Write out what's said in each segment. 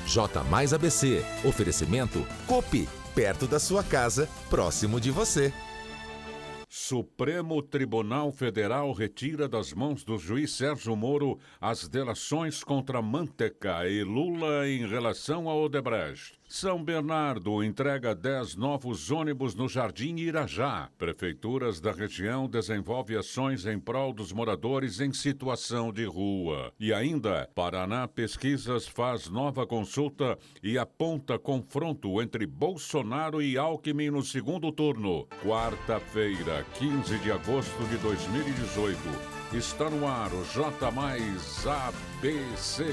J mais ABC. Oferecimento Copi. Perto da sua casa, próximo de você. Supremo Tribunal Federal retira das mãos do juiz Sérgio Moro as delações contra Manteiga e Lula em relação a Odebrecht. São Bernardo entrega 10 novos ônibus no Jardim Irajá. Prefeituras da região desenvolvem ações em prol dos moradores em situação de rua. E ainda, Paraná Pesquisas faz nova consulta e aponta confronto entre Bolsonaro e Alckmin no segundo turno. Quarta-feira, 15 de agosto de 2018. Está no ar o J mais ABC.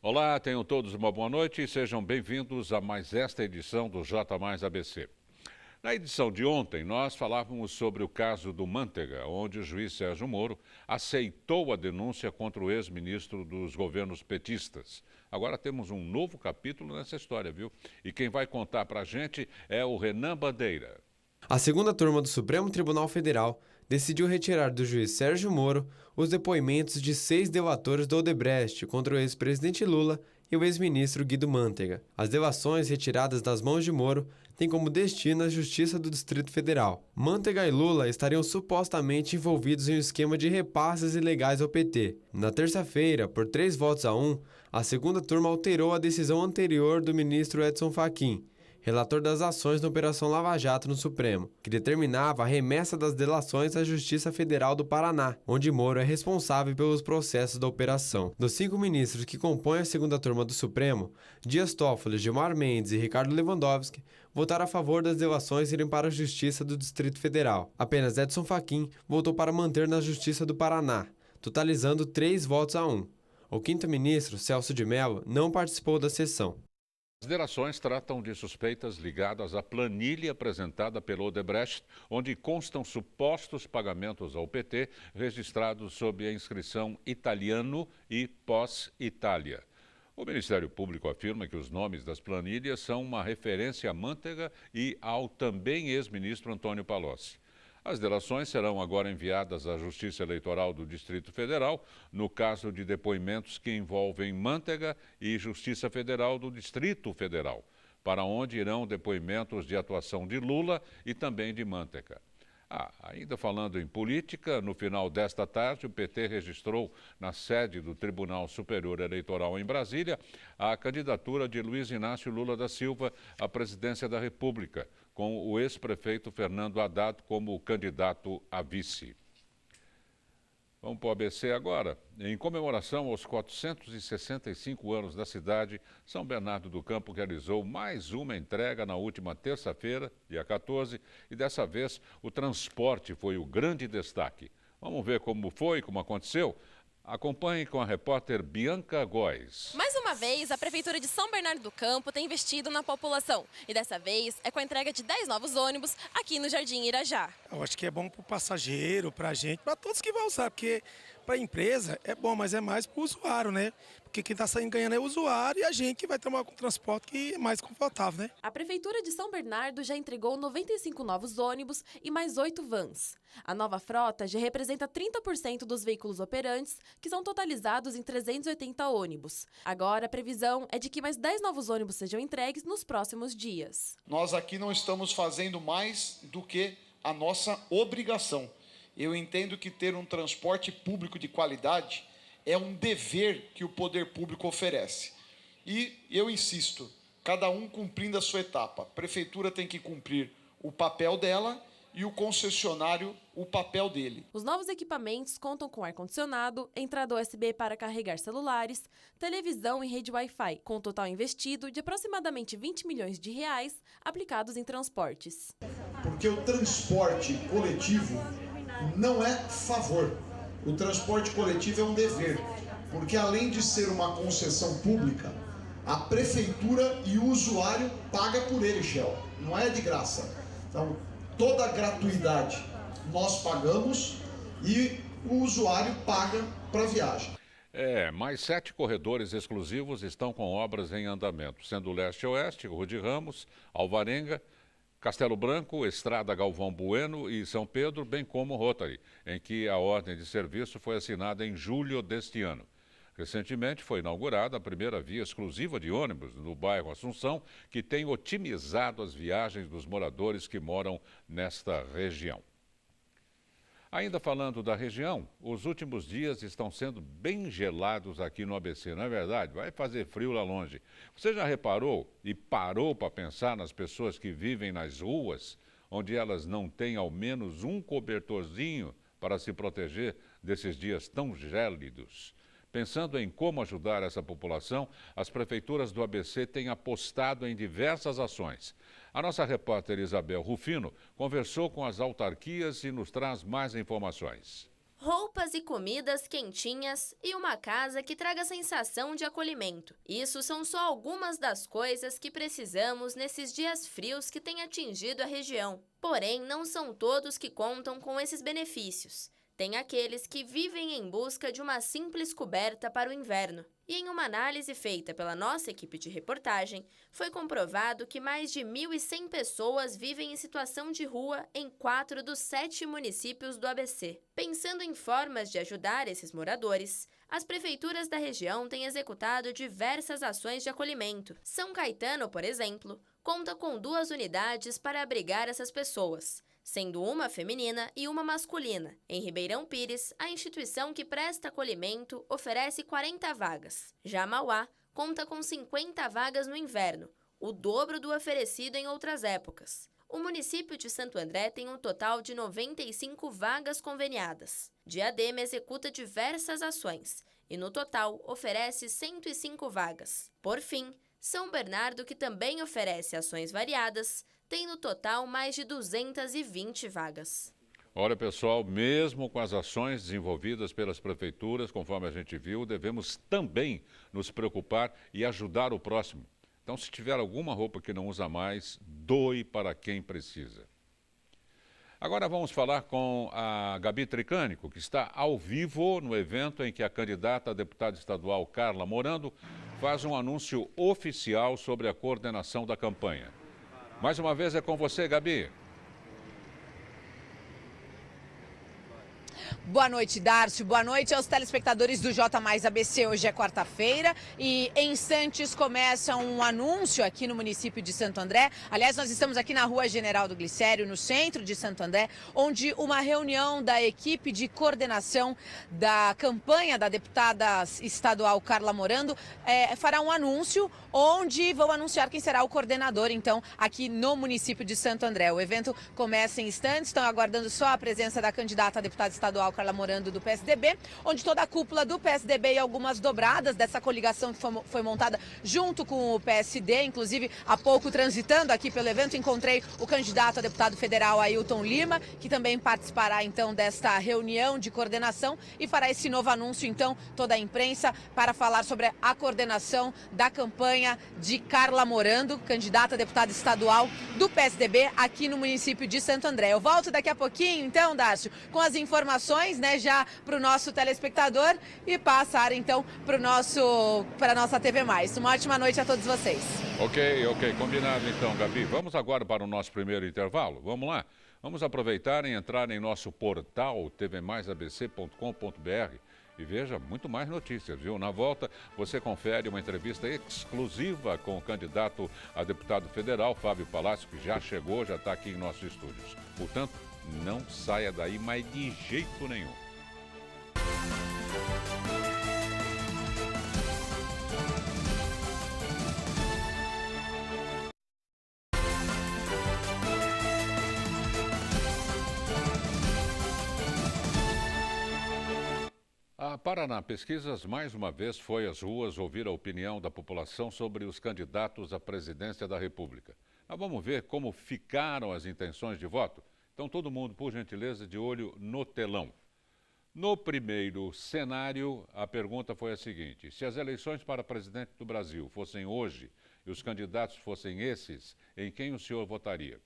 Olá, tenham todos uma boa noite e sejam bem-vindos a mais esta edição do J mais ABC. Na edição de ontem, nós falávamos sobre o caso do Manteiga, onde o juiz Sérgio Moro aceitou a denúncia contra o ex-ministro dos governos petistas. Agora temos um novo capítulo nessa história, viu? E quem vai contar pra gente é o Renan Bandeira. A segunda turma do Supremo Tribunal Federal decidiu retirar do juiz Sérgio Moro os depoimentos de 6 delatores do Odebrecht contra o ex-presidente Lula e o ex-ministro Guido Manteiga. As delações retiradas das mãos de Moro têm como destino a Justiça do Distrito Federal. Manteiga e Lula estariam supostamente envolvidos em um esquema de repasses ilegais ao PT. Na terça-feira, por 3 votos a 1, a segunda turma alterou a decisão anterior do ministro Edson Fachin, relator das ações na Operação Lava Jato no Supremo, que determinava a remessa das delações à Justiça Federal do Paraná, onde Moro é responsável pelos processos da operação. Dos 5 ministros que compõem a segunda turma do Supremo, Dias Toffoli, Gilmar Mendes e Ricardo Lewandowski votaram a favor das delações irem para a Justiça do Distrito Federal. Apenas Edson Fachin votou para manter na Justiça do Paraná, totalizando 3 votos a 1. O quinto ministro, Celso de Mello, não participou da sessão. As delações tratam de suspeitas ligadas à planilha apresentada pelo Odebrecht, onde constam supostos pagamentos ao PT registrados sob a inscrição italiano e pós-Itália. O Ministério Público afirma que os nomes das planilhas são uma referência a Manteiga e ao também ex-ministro Antônio Palocci. As delações serão agora enviadas à Justiça Eleitoral do Distrito Federal, no caso de depoimentos que envolvem Manteiga e Justiça Federal do Distrito Federal, para onde irão depoimentos de atuação de Lula e também de Manteiga. Ainda falando em política, no final desta tarde, o PT registrou na sede do Tribunal Superior Eleitoral em Brasília a candidatura de Luiz Inácio Lula da Silva à presidência da República, com o ex-prefeito Fernando Haddad como candidato a vice. Vamos para o ABC agora. Em comemoração aos 465 anos da cidade, São Bernardo do Campo realizou mais uma entrega na última terça-feira, dia 14, e dessa vez o transporte foi o grande destaque. Vamos ver como foi, como aconteceu? Acompanhe com a repórter Bianca Góes. Mais uma vez, a Prefeitura de São Bernardo do Campo tem investido na população. E dessa vez é com a entrega de 10 novos ônibus aqui no Jardim Irajá. Eu acho que é bom para o passageiro, para a gente, para todos que vão usar, porque para a empresa é bom, mas é mais para o usuário, né? Porque quem está saindo ganhando é o usuário e a gente que vai tomar um transporte que é mais confortável, né? A Prefeitura de São Bernardo já entregou 95 novos ônibus e mais 8 vans. A nova frota já representa 30% dos veículos operantes, que são totalizados em 380 ônibus. Agora, a previsão é de que mais 10 novos ônibus sejam entregues nos próximos dias. Nós aqui não estamos fazendo mais do que a nossa obrigação. Eu entendo que ter um transporte público de qualidade é um dever que o poder público oferece. E eu insisto, cada um cumprindo a sua etapa. A prefeitura tem que cumprir o papel dela e o concessionário o papel dele. Os novos equipamentos contam com ar-condicionado, entrada USB para carregar celulares, televisão e rede Wi-Fi, com um total investido de aproximadamente 20 milhões de reais aplicados em transportes. Porque o transporte coletivo não é favor. O transporte coletivo é um dever, porque além de ser uma concessão pública, a prefeitura e o usuário paga por ele, Shell. Não é de graça. Então, toda a gratuidade nós pagamos e o usuário paga para a viagem. Mais 7 corredores exclusivos estão com obras em andamento, sendo o Leste-Oeste, Rua de Ramos, Alvarenga, Castelo Branco, Estrada Galvão Bueno e São Pedro, bem como Rotary, em que a ordem de serviço foi assinada em julho deste ano. Recentemente foi inaugurada a primeira via exclusiva de ônibus no bairro Assunção, que tem otimizado as viagens dos moradores que moram nesta região. Ainda falando da região, os últimos dias estão sendo bem gelados aqui no ABC, não é verdade? Vai fazer frio lá longe. Você já reparou e parou para pensar nas pessoas que vivem nas ruas, onde elas não têm ao menos um cobertorzinho para se proteger desses dias tão gélidos? Pensando em como ajudar essa população, as prefeituras do ABC têm apostado em diversas ações. A nossa repórter Isabel Rufino conversou com as autarquias e nos traz mais informações. Roupas e comidas quentinhas e uma casa que traga sensação de acolhimento. Isso são só algumas das coisas que precisamos nesses dias frios que têm atingido a região. Porém, não são todos que contam com esses benefícios. Tem aqueles que vivem em busca de uma simples coberta para o inverno. E em uma análise feita pela nossa equipe de reportagem, foi comprovado que mais de 1.100 pessoas vivem em situação de rua em 4 dos 7 municípios do ABC. Pensando em formas de ajudar esses moradores, as prefeituras da região têm executado diversas ações de acolhimento. São Caetano, por exemplo, conta com 2 unidades para abrigar essas pessoas, sendo uma feminina e uma masculina. Em Ribeirão Pires, a instituição que presta acolhimento oferece 40 vagas. Já Mauá conta com 50 vagas no inverno, o dobro do oferecido em outras épocas. O município de Santo André tem um total de 95 vagas conveniadas. Diadema executa diversas ações e, no total, oferece 105 vagas. Por fim, São Bernardo, que também oferece ações variadas, tem no total mais de 220 vagas. Olha, pessoal, mesmo com as ações desenvolvidas pelas prefeituras, conforme a gente viu, devemos também nos preocupar e ajudar o próximo. Então, se tiver alguma roupa que não usa mais, doe para quem precisa. Agora vamos falar com a Gabi Tricânico, que está ao vivo no evento em que a candidata a deputada estadual Carla Morando faz um anúncio oficial sobre a coordenação da campanha. Mais uma vez é com você, Gabi. Boa noite, Darcio. Boa noite aos telespectadores do J Mais ABC. Hoje é quarta-feira e em instantes começa um anúncio aqui no município de Santo André. Aliás, nós estamos aqui na Rua General do Glicério, no centro de Santo André, onde uma reunião da equipe de coordenação da campanha da deputada estadual Carla Morando fará um anúncio onde vão anunciar quem será o coordenador, então, aqui no município de Santo André. O evento começa em instantes, estão aguardando só a presença da candidata a deputada estadual Carla Morando do PSDB, onde toda a cúpula do PSDB e algumas dobradas dessa coligação que foi montada junto com o PSD, inclusive há pouco transitando aqui pelo evento, encontrei o candidato a deputado federal Ailton Lima, que também participará então desta reunião de coordenação e fará esse novo anúncio, então, toda a imprensa para falar sobre a coordenação da campanha de Carla Morando, candidata a deputada estadual do PSDB aqui no município de Santo André. Eu volto daqui a pouquinho, então, Darcio, com as informações, né, já para o nosso telespectador e passar então para a nossa TV Mais. Uma ótima noite a todos vocês. Ok, combinado então, Gabi. Vamos agora para o nosso primeiro intervalo. Vamos lá. Vamos aproveitar e entrar em nosso portal tvmaisabc.com.br e veja muito mais notícias, viu? Na volta, você confere uma entrevista exclusiva com o candidato a deputado federal, Fábio Palácio, que já chegou, já está aqui em nossos estúdios. Portanto, não saia daí, mas de jeito nenhum. A Paraná Pesquisas, mais uma vez, foi às ruas ouvir a opinião da população sobre os candidatos à presidência da República. Mas vamos ver como ficaram as intenções de voto? Então, todo mundo, por gentileza, de olho no telão. No primeiro cenário, a pergunta foi a seguinte: se as eleições para presidente do Brasil fossem hoje e os candidatos fossem esses, em quem o senhor votaria?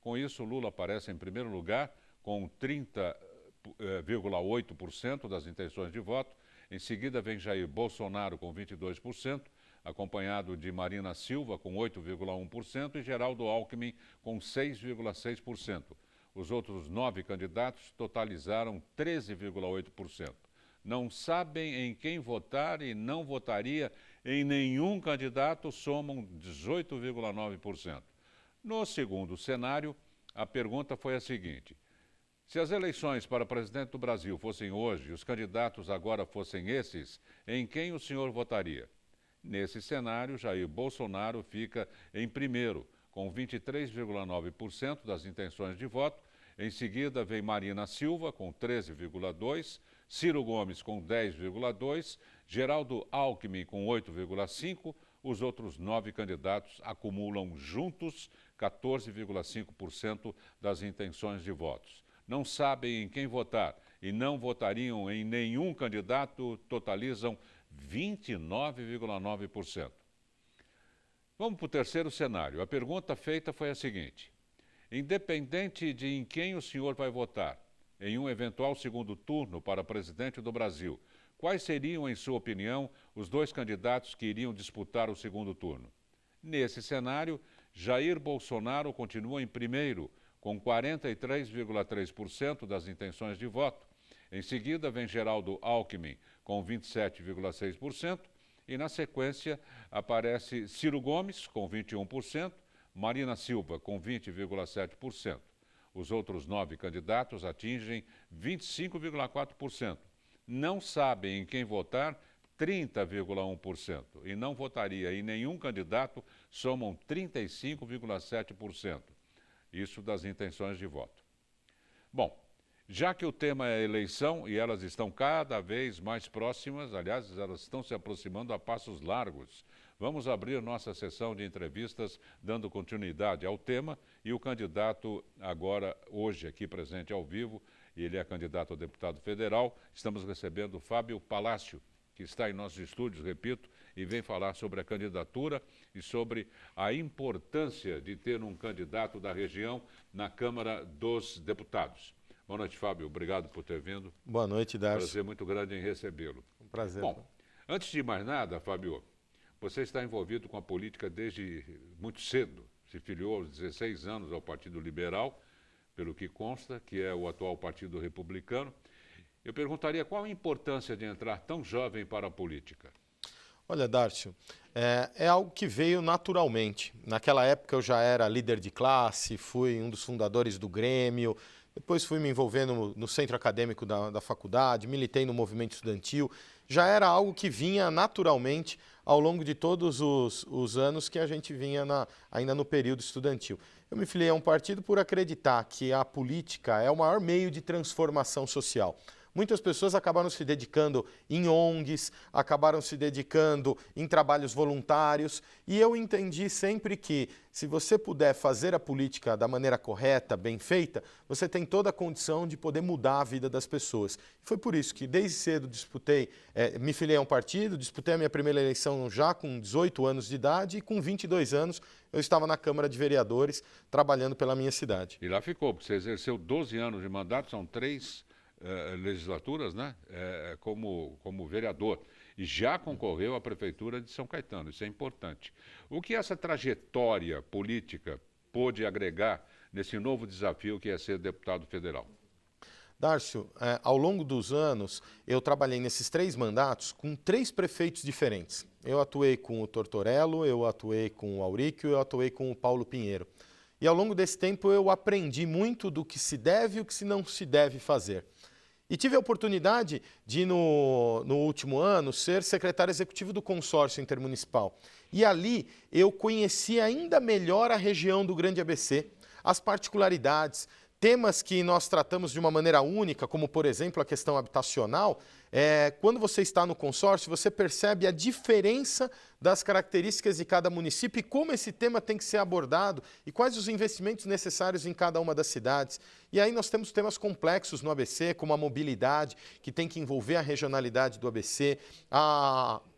Com isso, Lula aparece em primeiro lugar, com 30,8% das intenções de voto. Em seguida, vem Jair Bolsonaro com 22%, acompanhado de Marina Silva, com 8,1%, e Geraldo Alckmin, com 6,6%. Os outros 9 candidatos totalizaram 13,8%. Não sabem em quem votar e não votaria em nenhum candidato, somam 18,9%. No segundo cenário, a pergunta foi a seguinte: se as eleições para presidente do Brasil fossem hoje e os candidatos agora fossem esses, em quem o senhor votaria? Nesse cenário, Jair Bolsonaro fica em primeiro, com 23,9% das intenções de voto. Em seguida, vem Marina Silva, com 13,2%, Ciro Gomes, com 10,2%, Geraldo Alckmin, com 8,5%. Os outros 9 candidatos acumulam juntos 14,5% das intenções de votos. Não sabem em quem votar e não votariam em nenhum candidato, totalizam 29,9%. Vamos para o terceiro cenário. A pergunta feita foi a seguinte: independente de em quem o senhor vai votar, em um eventual segundo turno para presidente do Brasil, quais seriam, em sua opinião, os 2 candidatos que iriam disputar o segundo turno? Nesse cenário, Jair Bolsonaro continua em primeiro, com 43,3% das intenções de voto. Em seguida, vem Geraldo Alckmin, com 27,6%. E, na sequência, aparece Ciro Gomes, com 21%, Marina Silva, com 20,7%. Os outros 9 candidatos atingem 25,4%. Não sabem em quem votar, 30,1%. E não votaria em nenhum candidato, somam 35,7%. Isso das intenções de voto. Bom, já que o tema é eleição e elas estão cada vez mais próximas, aliás, elas estão se aproximando a passos largos, vamos abrir nossa sessão de entrevistas dando continuidade ao tema e o candidato agora, hoje, aqui presente ao vivo, ele é candidato a deputado federal. Estamos recebendo Fábio Palácio, que está em nossos estúdios, repito, e vem falar sobre a candidatura e sobre a importância de ter um candidato da região na Câmara dos Deputados. Boa noite, Fábio. Obrigado por ter vindo. Boa noite, Darcio. Prazer muito grande em recebê-lo. Um prazer. Bom, antes de mais nada, Fábio, você está envolvido com a política desde muito cedo. Se filiou aos 16 anos ao Partido Liberal, pelo que consta, que é o atual Partido Republicano. Eu perguntaria qual a importância de entrar tão jovem para a política? Olha, Darcio, é algo que veio naturalmente. Naquela época eu já era líder de classe, fui um dos fundadores do Grêmio, depois fui me envolvendo no centro acadêmico da faculdade, militei no movimento estudantil. Já era algo que vinha naturalmente ao longo de todos os anos que a gente vinha ainda no período estudantil. Eu me filiei a um partido por acreditar que a política é o maior meio de transformação social. Muitas pessoas acabaram se dedicando em ONGs, acabaram se dedicando em trabalhos voluntários, e eu entendi sempre que, se você puder fazer a política da maneira correta, bem feita, você tem toda a condição de poder mudar a vida das pessoas. Foi por isso que desde cedo me filiei a um partido, disputei a minha primeira eleição já com 18 anos de idade, e com 22 anos eu estava na Câmara de Vereadores, trabalhando pela minha cidade. E lá ficou, porque você exerceu 12 anos de mandato, são 3 legislaturas, né? Como vereador, e já concorreu à Prefeitura de São Caetano, isso é importante. O que essa trajetória política pôde agregar nesse novo desafio que é ser deputado federal? Darcio, ao longo dos anos, eu trabalhei nesses 3 mandatos com 3 prefeitos diferentes. Eu atuei com o Tortorello, eu atuei com o Auríquio, eu atuei com o Paulo Pinheiro. E ao longo desse tempo eu aprendi muito do que se deve e o que não se deve fazer. E tive a oportunidade de, no último ano, ser secretário executivo do consórcio intermunicipal. E ali eu conheci ainda melhor a região do Grande ABC, as particularidades, temas que nós tratamos de uma maneira única, como, por exemplo, a questão habitacional. Quando você está no consórcio, você percebe a diferença das características de cada município e como esse tema tem que ser abordado e quais os investimentos necessários em cada uma das cidades. E aí nós temos temas complexos no ABC, como a mobilidade, que tem que envolver a regionalidade do ABC,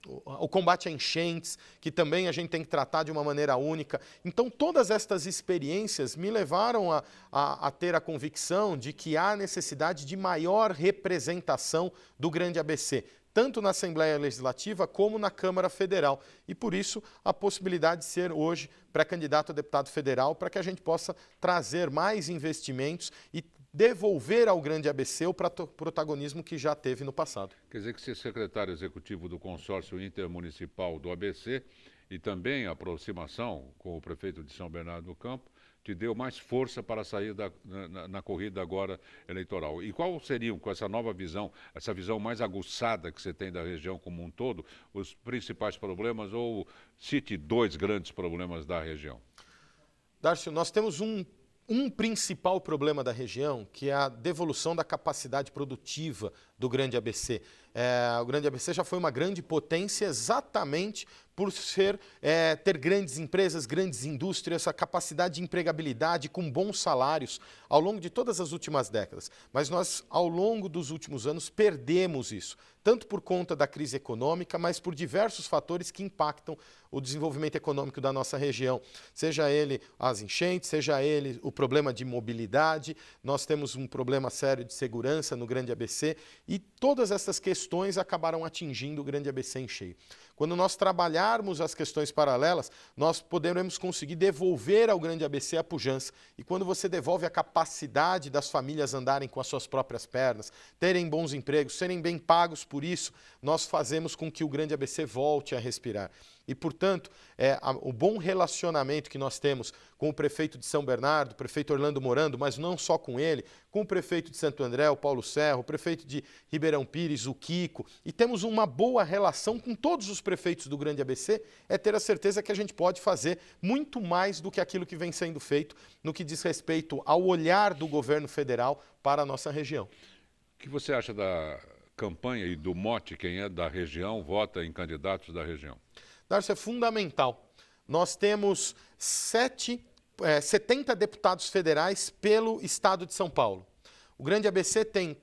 o combate a enchentes, que também a gente tem que tratar de uma maneira única. Então, todas estas experiências me levaram a ter a convicção de que há necessidade de maior representação do Grande ABC, tanto na Assembleia Legislativa como na Câmara Federal. E por isso a possibilidade de ser hoje pré-candidato a deputado federal, para que a gente possa trazer mais investimentos e devolver ao Grande ABC o protagonismo que já teve no passado. Quer dizer que ser secretário executivo do consórcio intermunicipal do ABC e também a aproximação com o prefeito de São Bernardo do Campo te deu mais força para sair na corrida agora eleitoral. E qual seriam, com essa nova visão, essa visão mais aguçada que você tem da região como um todo, os principais problemas, ou cite 2 grandes problemas da região? Darcio, nós temos um principal problema da região, que é a devolução da capacidade produtiva do Grande ABC. O Grande ABC já foi uma grande potência exatamente por ter grandes empresas, grandes indústrias, a capacidade de empregabilidade com bons salários ao longo de todas as últimas décadas. Mas nós, ao longo dos últimos anos, perdemos isso, tanto por conta da crise econômica, mas por diversos fatores que impactam o desenvolvimento econômico da nossa região. Seja ele as enchentes, seja ele o problema de mobilidade, nós temos um problema sério de segurança no Grande ABC e todas essas questões acabaram atingindo o Grande ABC em cheio. Quando nós trabalharmos as questões paralelas, nós poderemos conseguir devolver ao Grande ABC a pujança. E quando você devolve a capacidade das famílias andarem com as suas próprias pernas, terem bons empregos, serem bem pagos por isso, nós fazemos com que o Grande ABC volte a respirar. E, portanto, o bom relacionamento que nós temos com o prefeito de São Bernardo, o prefeito Orlando Morando, mas não só com ele, com o prefeito de Santo André, o Paulo Serra, o prefeito de Ribeirão Pires, o Kiko, e temos uma boa relação com todos os prefeitos do Grande ABC, é ter a certeza que a gente pode fazer muito mais do que aquilo que vem sendo feito no que diz respeito ao olhar do governo federal para a nossa região. O que você acha da campanha e do mote, quem é da região vota em candidatos da região? Darcio, é fundamental. Nós temos 70 deputados federais pelo estado de São Paulo. O Grande ABC tem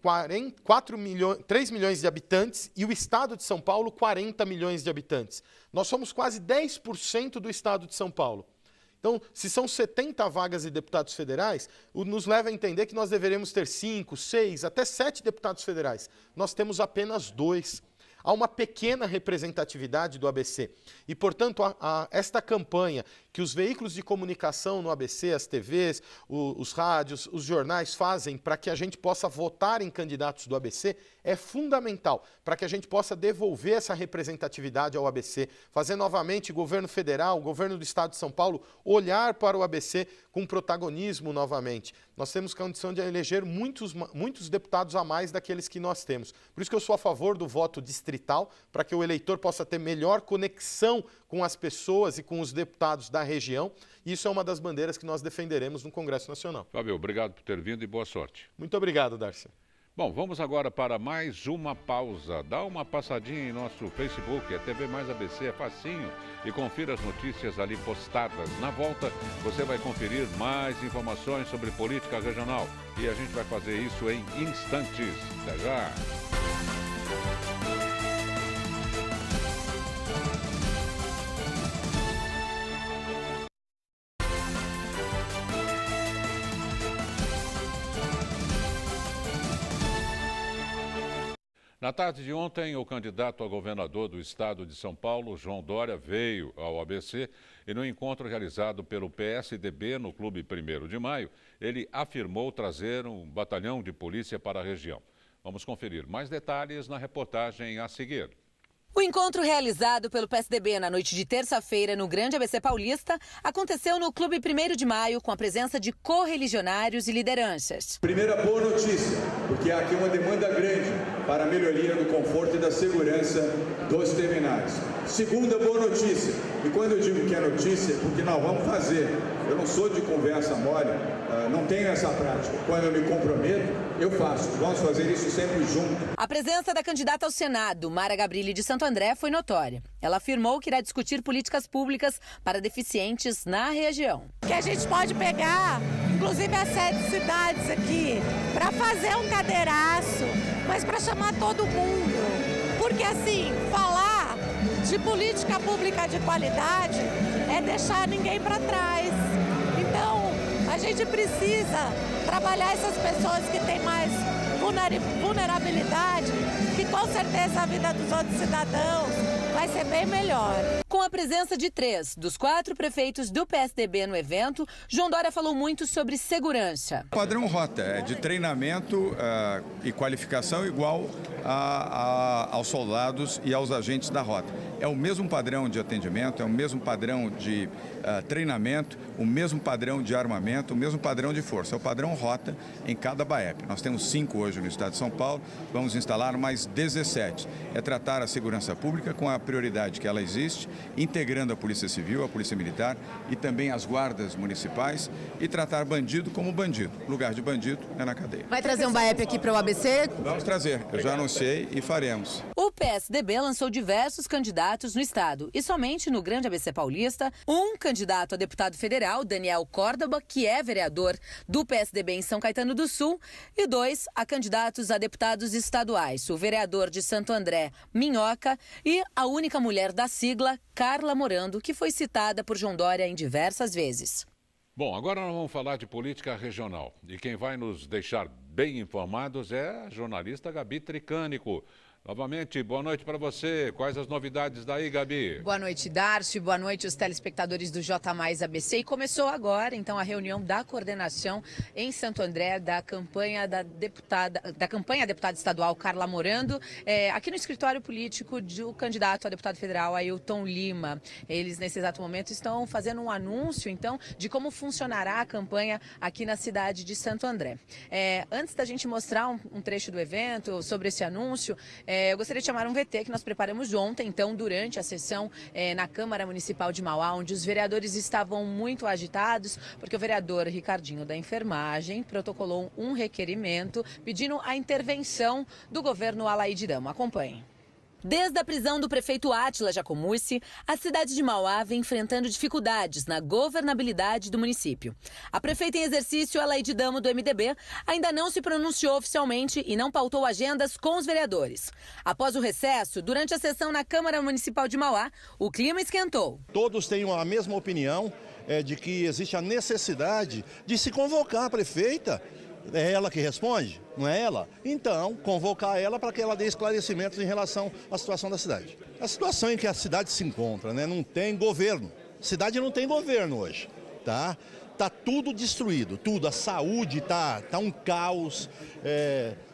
3 milhões de habitantes e o estado de São Paulo 40 milhões de habitantes. Nós somos quase 10% do estado de São Paulo. Então, se são 70 vagas de deputados federais, nos leva a entender que nós deveremos ter 5, 6, até 7 deputados federais. Nós temos apenas 2. Há uma pequena representatividade do ABC. E, portanto, esta campanha que os veículos de comunicação no ABC, as TVs, os rádios, os jornais fazem para que a gente possa votar em candidatos do ABC é fundamental para que a gente possa devolver essa representatividade ao ABC, fazer novamente o governo federal, o governo do estado de São Paulo olhar para o ABC com protagonismo novamente. Nós temos condição de eleger muitos deputados a mais daqueles que nós temos. Por isso que eu sou a favor do voto distrital, para que o eleitor possa ter melhor conexão com as pessoas e com os deputados da região. E isso é uma das bandeiras que nós defenderemos no Congresso Nacional. Fábio, obrigado por ter vindo e boa sorte. Muito obrigado, Darcy. Bom, vamos agora para mais uma pausa. Dá uma passadinha em nosso Facebook, é TV Mais ABC, é facinho. E confira as notícias ali postadas. Na volta, você vai conferir mais informações sobre política regional. E a gente vai fazer isso em instantes. Até já! Na tarde de ontem, o candidato a governador do estado de São Paulo, João Dória, veio ao ABC e no encontro realizado pelo PSDB no Clube 1º de Maio, ele afirmou trazer um batalhão de polícia para a região. Vamos conferir mais detalhes na reportagem a seguir. O encontro realizado pelo PSDB na noite de terça-feira no Grande ABC Paulista aconteceu no Clube 1º de Maio com a presença de correligionários e lideranças. Primeira boa notícia, porque há aqui uma demanda grande para a melhoria do conforto e da segurança dos terminais. Segunda boa notícia, e quando eu digo que é notícia, porque nós vamos fazer. Eu não sou de conversa mole, não tenho essa prática. Quando eu me comprometo, eu faço. Vamos fazer isso sempre junto. A presença da candidata ao Senado, Mara Gabrilli de Santo André, foi notória. Ela afirmou que irá discutir políticas públicas para deficientes na região. Que a gente pode pegar, inclusive as 7 cidades aqui, para fazer um cadeiraço, mas para chamar todo mundo. Porque assim, falar de política pública de qualidade é deixar ninguém para trás. Então, a gente precisa trabalhar essas pessoas que têm mais vulnerabilidade, que com certeza a vida dos outros cidadãos vai ser bem melhor. Com a presença de 3 dos 4 prefeitos do PSDB no evento, João Dória falou muito sobre segurança. Padrão rota é de treinamento e qualificação igual aos soldados e aos agentes da rota. É o mesmo padrão de atendimento, é o mesmo padrão de treinamento, o mesmo padrão de armamento, o mesmo padrão de força. É o padrão rota em cada BAEP. Nós temos 5 hoje no estado de São Paulo, vamos instalar mais 17. É tratar a segurança pública com a prioridade que ela existe, integrando a Polícia Civil, a Polícia Militar e também as guardas municipais e tratar bandido como bandido. Lugar de bandido é na cadeia. Vai trazer um BAEP aqui para o ABC? Vamos trazer, eu já anunciei e faremos. O PSDB lançou diversos candidatos no estado e somente no Grande ABC Paulista, um candidato a deputado federal, Daniel Córdoba, que é vereador do PSDB em São Caetano do Sul, e 2 a candidatos a deputados estaduais, o vereador de Santo André, Minhoca, e a única mulher da sigla, Carla Morando, que foi citada por João Dória em diversas vezes. Bom, agora nós vamos falar de política regional. E quem vai nos deixar bem informados é a jornalista Gabi Tricânico. Novamente, boa noite para você. Quais as novidades daí, Gabi? Boa noite, Darcio. Boa noite, os telespectadores do J Mais ABC. E começou agora, então, a reunião da coordenação em Santo André da campanha da deputada estadual Carla Morando, aqui no escritório político do candidato a deputado federal Ailton Lima. Eles, nesse exato momento, estão fazendo um anúncio, então, de como funcionará a campanha aqui na cidade de Santo André. Antes da gente mostrar um trecho do evento sobre esse anúncio, eu gostaria de chamar um VT que nós preparamos ontem, então, durante a sessão na Câmara Municipal de Mauá, onde os vereadores estavam muito agitados, porque o vereador Ricardinho da Enfermagem protocolou um requerimento pedindo a intervenção do governo Alaide Rama. Acompanhe. Desde a prisão do prefeito Átila Jacomuzzi, a cidade de Mauá vem enfrentando dificuldades na governabilidade do município. A prefeita em exercício, Alaide Rama, do MDB, ainda não se pronunciou oficialmente e não pautou agendas com os vereadores. Após o recesso, durante a sessão na Câmara Municipal de Mauá, o clima esquentou. Todos têm a mesma opinião de que existe a necessidade de se convocar a prefeita. É ela que responde? Não é ela? Então, convocar ela para que ela dê esclarecimentos em relação à situação da cidade. A situação em que a cidade se encontra, né? Não tem governo. A cidade não tem governo hoje, tá? Tá tudo destruído, tudo. A saúde tá um caos,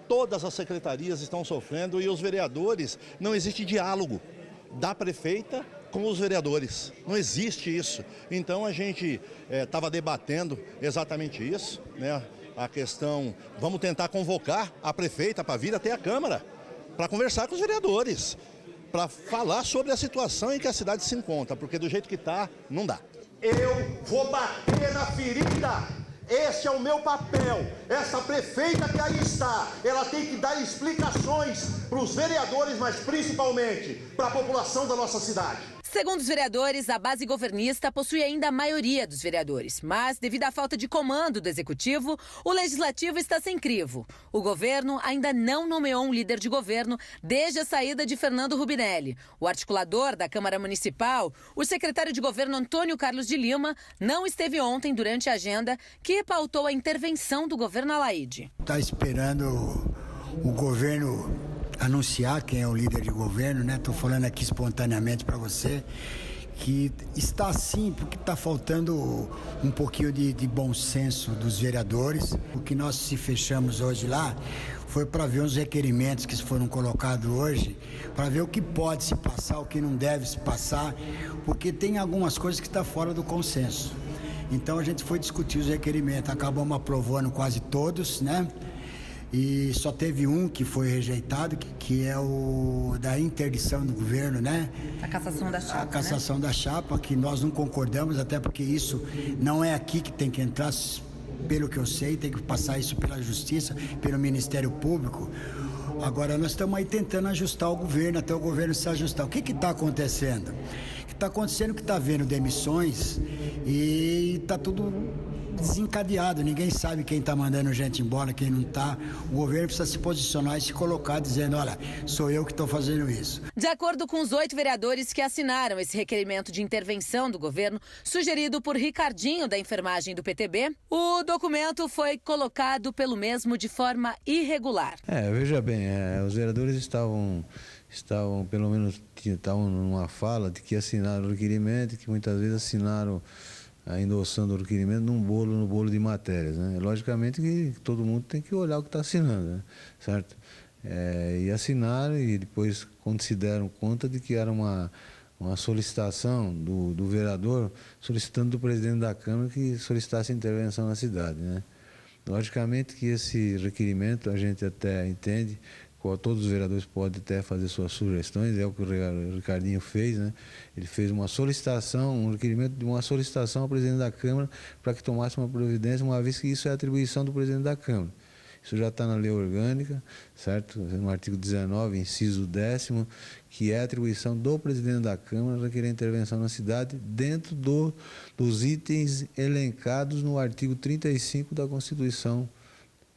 todas as secretarias estão sofrendo e os vereadores, não existe diálogo da prefeita com os vereadores. Não existe isso. Então, a gente estava debatendo exatamente isso, né? A questão, vamos tentar convocar a prefeita para vir até a Câmara, para conversar com os vereadores, para falar sobre a situação em que a cidade se encontra, porque do jeito que está, não dá. Eu vou bater na ferida, esse é o meu papel. Essa prefeita que aí está, ela tem que dar explicações para os vereadores, mas principalmente para a população da nossa cidade. Segundo os vereadores, a base governista possui ainda a maioria dos vereadores, mas devido à falta de comando do executivo, o legislativo está sem crivo. O governo ainda não nomeou um líder de governo desde a saída de Fernando Rubinelli. O articulador da Câmara Municipal, o secretário de governo Antônio Carlos de Lima, não esteve ontem durante a agenda que pautou a intervenção do governo Alaide. Está esperando o governo anunciar quem é o líder de governo, né? Estou falando aqui espontaneamente para você, que está assim porque está faltando um pouquinho de bom senso dos vereadores. O que nós se fechamos hoje lá foi para ver os requerimentos que foram colocados hoje, para ver o que pode se passar, o que não deve se passar, porque tem algumas coisas que estão fora do consenso. Então a gente foi discutir os requerimentos, acabamos aprovando quase todos, né? E só teve um que foi rejeitado, que é o da interdição do governo, né? A cassação da chapa. A cassação, né? Da chapa, que nós não concordamos, até porque isso não é aqui que tem que entrar, pelo que eu sei, tem que passar isso pela Justiça, pelo Ministério Público. Agora nós estamos aí tentando ajustar o governo, até o governo se ajustar. O que está acontecendo? O que está acontecendo é que está havendo demissões e está tudo desencadeado, ninguém sabe quem está mandando gente embora, quem não está. O governo precisa se posicionar e se colocar dizendo, olha, sou eu que estou fazendo isso. De acordo com os 8 vereadores que assinaram esse requerimento de intervenção do governo, sugerido por Ricardinho, da enfermagem do PTB, o documento foi colocado pelo mesmo de forma irregular. Veja bem, os vereadores estavam pelo menos estavam numa fala de que assinaram o requerimento, que muitas vezes assinaram endossando o requerimento no bolo de matérias, né? Logicamente que todo mundo tem que olhar o que está assinando, né? Certo? E assinaram e depois, quando se deram conta de que era uma solicitação do vereador, solicitando do presidente da Câmara que solicitasse intervenção na cidade, né? Logicamente que esse requerimento a gente até entende, todos os vereadores podem até fazer suas sugestões, é o que o Ricardinho fez, né? Ele fez uma solicitação, um requerimento de uma solicitação ao presidente da Câmara para que tomasse uma providência, uma vez que isso é atribuição do presidente da Câmara. Isso já está na lei orgânica, certo? No artigo 19, inciso 10º, que é a atribuição do presidente da Câmara requerer intervenção na cidade dentro dos itens elencados no artigo 35 da Constituição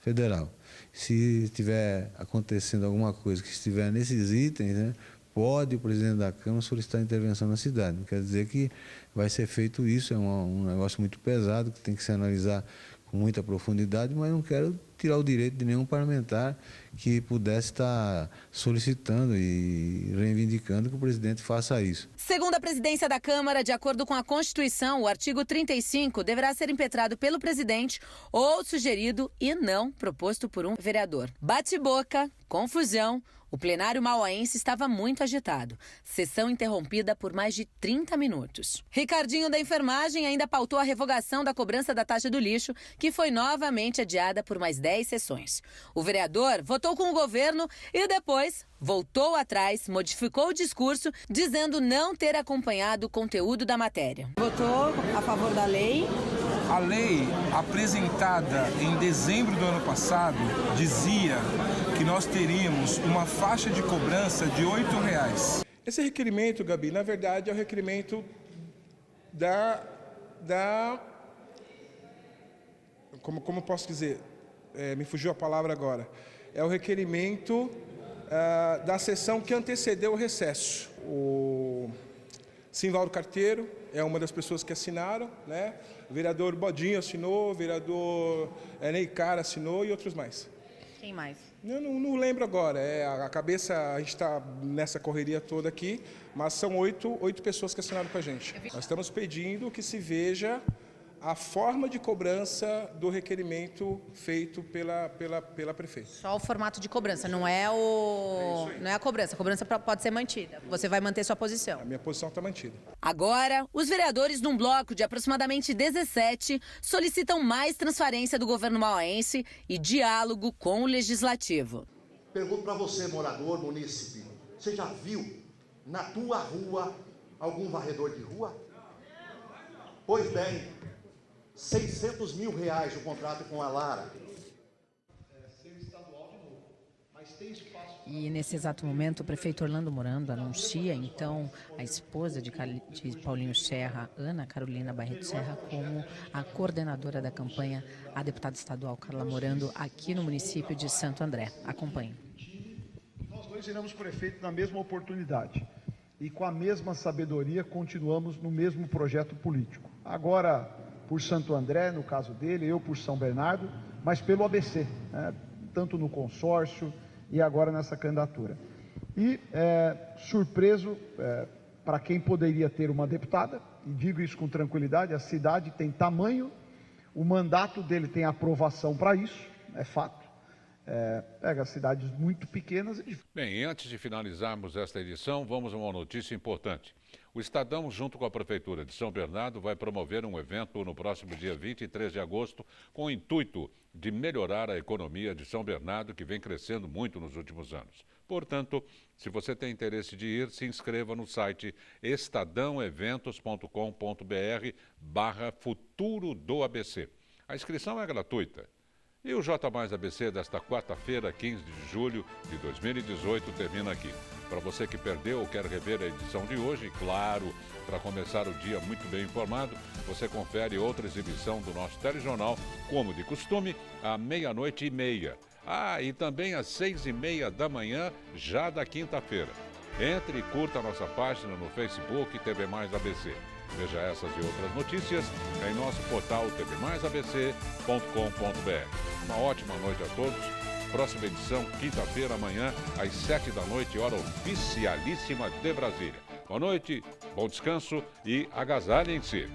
Federal. Se estiver acontecendo alguma coisa que estiver nesses itens, né, pode o presidente da Câmara solicitar intervenção na cidade. Não quer dizer que vai ser feito isso, é um negócio muito pesado, que tem que se analisar com muita profundidade, mas não quero tirar o direito de nenhum parlamentar que pudesse estar solicitando e reivindicando que o presidente faça isso. Segundo a presidência da Câmara, de acordo com a Constituição, o artigo 35 deverá ser impetrado pelo presidente ou sugerido e não proposto por um vereador. Bate-boca, confusão. O plenário mauaense estava muito agitado. Sessão interrompida por mais de 30 minutos. Ricardinho da enfermagem ainda pautou a revogação da cobrança da taxa do lixo, que foi novamente adiada por mais 10 sessões. O vereador votou com o governo e depois voltou atrás, modificou o discurso, dizendo não ter acompanhado o conteúdo da matéria. Votou a favor da lei? A lei apresentada em dezembro do ano passado dizia que nós teríamos uma faixa de cobrança de R$ 8,00. Esse requerimento, Gabi, na verdade é o requerimento como posso dizer? Me fugiu a palavra agora. É o requerimento da sessão que antecedeu o recesso. O Simvaldo Carteiro é uma das pessoas que assinaram, né? O vereador Bodinho assinou, o vereador Neicar assinou e outros mais. Quem mais? Eu não lembro agora, a cabeça, a gente está nessa correria toda aqui, mas são oito pessoas que assinaram com a gente. Nós estamos pedindo que se veja a forma de cobrança do requerimento feito pela prefeita. Só o formato de cobrança, não é a cobrança. A cobrança pode ser mantida. Você vai manter sua posição. A minha posição está mantida. Agora, os vereadores, num bloco de aproximadamente 17, solicitam mais transparência do governo mauaense e diálogo com o legislativo. Pergunto para você, morador, munícipe, você já viu na tua rua algum varredor de rua? Pois bem, R$600 mil o contrato com a Lara. E nesse exato momento, o prefeito Orlando Morando anuncia, então, a esposa de Paulinho Serra, Ana Carolina Barreto Serra, como a coordenadora da campanha, a deputada estadual Carla Morando, aqui no município de Santo André. Acompanhe. Nós dois iremos prefeito na mesma oportunidade e com a mesma sabedoria continuamos no mesmo projeto político. Agora, por Santo André, no caso dele, eu por São Bernardo, mas pelo ABC, né? Tanto no consórcio e agora nessa candidatura. E surpreso para quem poderia ter uma deputada, e digo isso com tranquilidade, a cidade tem tamanho, o mandato dele tem aprovação para isso, é fato. Pega cidades muito pequenas. Bem, antes de finalizarmos esta edição, vamos a uma notícia importante. O Estadão, junto com a Prefeitura de São Bernardo, vai promover um evento no próximo dia 23 de agosto com o intuito de melhorar a economia de São Bernardo, que vem crescendo muito nos últimos anos. Portanto, se você tem interesse de ir, se inscreva no site estadãoeventos.com.br/futuro do ABC. A inscrição é gratuita. E o J Mais ABC desta quarta-feira, 15 de julho de 2018, termina aqui. Para você que perdeu ou quer rever a edição de hoje, claro, para começar o dia muito bem informado, você confere outra exibição do nosso telejornal, como de costume, à 00:30. E também às 6:30 da manhã, já da quinta-feira. Entre e curta a nossa página no Facebook TV Mais ABC. Veja essas e outras notícias em nosso portal tvmaisabc.com.br. Uma ótima noite a todos. Próxima edição, quinta-feira, amanhã, às 7 da noite, hora oficialíssima de Brasília. Boa noite, bom descanso e agasalhem-se.